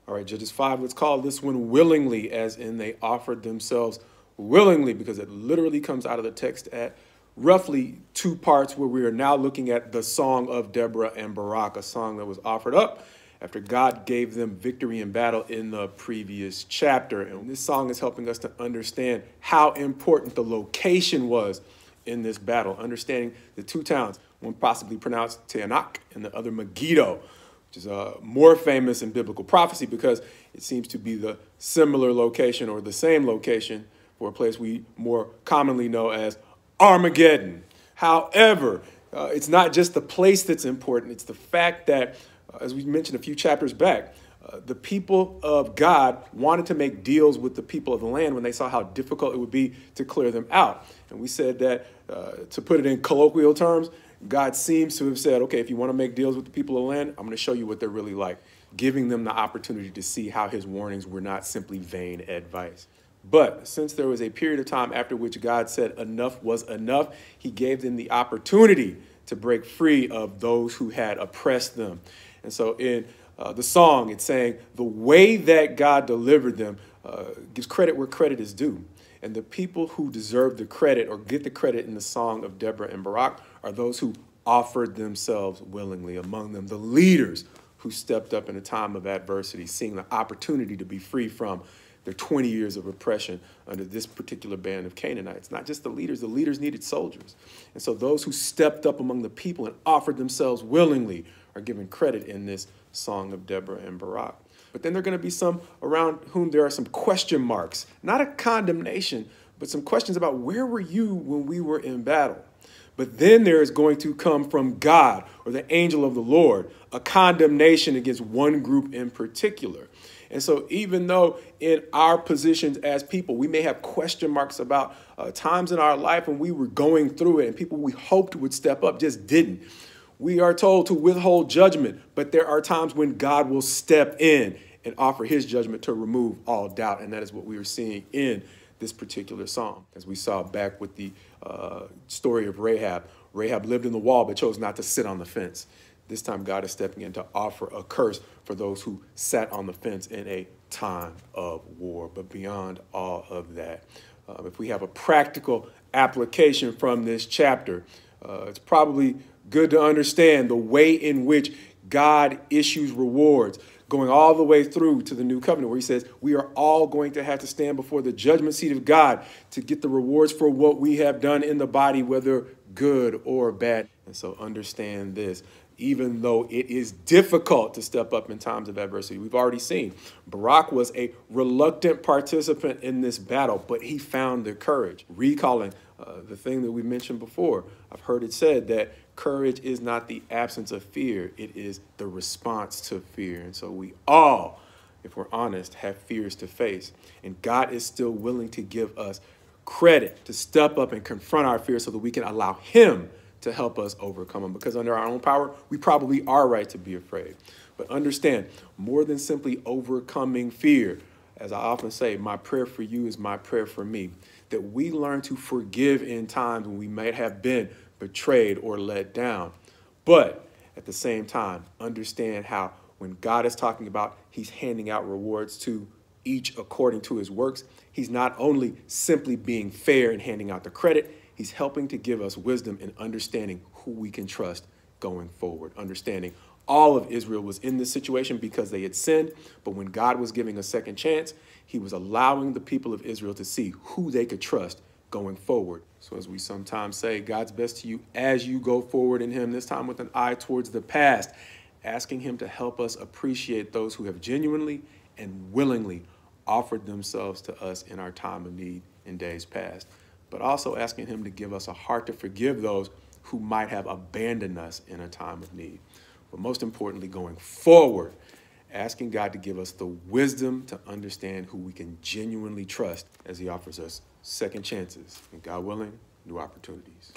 All right, Judges 5, let's call this one willingly, as in they offered themselves willingly, because it literally comes out of the text at roughly two parts, where we are now looking at the song of Deborah and Barak, a song that was offered up after God gave them victory in battle in the previous chapter. And this song is helping us to understand how important the location was in this battle, understanding the two towns, one possibly pronounced Teanak and the other Megiddo, which is more famous in biblical prophecy because it seems to be the similar location or the same location for a place we more commonly know as Armageddon. However, it's not just the place that's important. It's the fact that, as we mentioned a few chapters back, the people of God wanted to make deals with the people of the land when they saw how difficult it would be to clear them out. And we said that, to put it in colloquial terms, God seems to have said, okay, if you want to make deals with the people of the land, I'm going to show you what they're really like, giving them the opportunity to see how his warnings were not simply vain advice. But since there was a period of time after which God said enough was enough, he gave them the opportunity to break free of those who had oppressed them. And so in the song, it's saying the way that God delivered them gives credit where credit is due. And the people who deserve the credit or get the credit in the song of Deborah and Barak are those who offered themselves willingly, among them the leaders who stepped up in a time of adversity, seeing the opportunity to be free from their 20 years of oppression under this particular band of Canaanites. Not just the leaders needed soldiers. And so those who stepped up among the people and offered themselves willingly are given credit in this song of Deborah and Barak. But then there are going to be some around whom there are some question marks, not a condemnation, but some questions about where were you when we were in battle? But then there is going to come from God or the angel of the Lord a condemnation against one group in particular. And so even though in our positions as people, we may have question marks about times in our life when we were going through it and people we hoped would step up just didn't. We are told to withhold judgment, but there are times when God will step in and offer his judgment to remove all doubt. And that is what we are seeing in this particular psalm. As we saw back with the story of Rahab. Rahab lived in the wall, but chose not to sit on the fence. This time God is stepping in to offer a curse for those who sat on the fence in a time of war. But beyond all of that, if we have a practical application from this chapter, it's probably good to understand the way in which God issues rewards, going all the way through to the new covenant, where he says we are all going to have to stand before the judgment seat of God to get the rewards for what we have done in the body, whether good or bad. And so understand this. Even though it is difficult to step up in times of adversity, we've already seen Barak was a reluctant participant in this battle, but he found the courage. Recalling the thing that we mentioned before, I've heard it said that courage is not the absence of fear, it is the response to fear. And so we all, if we're honest, have fears to face. And God is still willing to give us credit to step up and confront our fears so that we can allow him to help us overcome them. Because under our own power, we probably are right to be afraid. But understand, more than simply overcoming fear, as I often say, my prayer for you is my prayer for me, that we learn to forgive in times when we might have been betrayed or let down. But at the same time, understand how when God is talking about he's handing out rewards to each according to his works, he's not only simply being fair and handing out the credit, he's helping to give us wisdom in understanding who we can trust going forward. Understanding all of Israel was in this situation because they had sinned, but when God was giving a second chance, he was allowing the people of Israel to see who they could trust going forward. So as we sometimes say, God's best to you as you go forward in him, this time with an eye towards the past, asking him to help us appreciate those who have genuinely and willingly offered themselves to us in our time of need in days past, but also asking him to give us a heart to forgive those who might have abandoned us in a time of need. But most importantly, going forward, asking God to give us the wisdom to understand who we can genuinely trust as he offers us second chances and, God willing, new opportunities.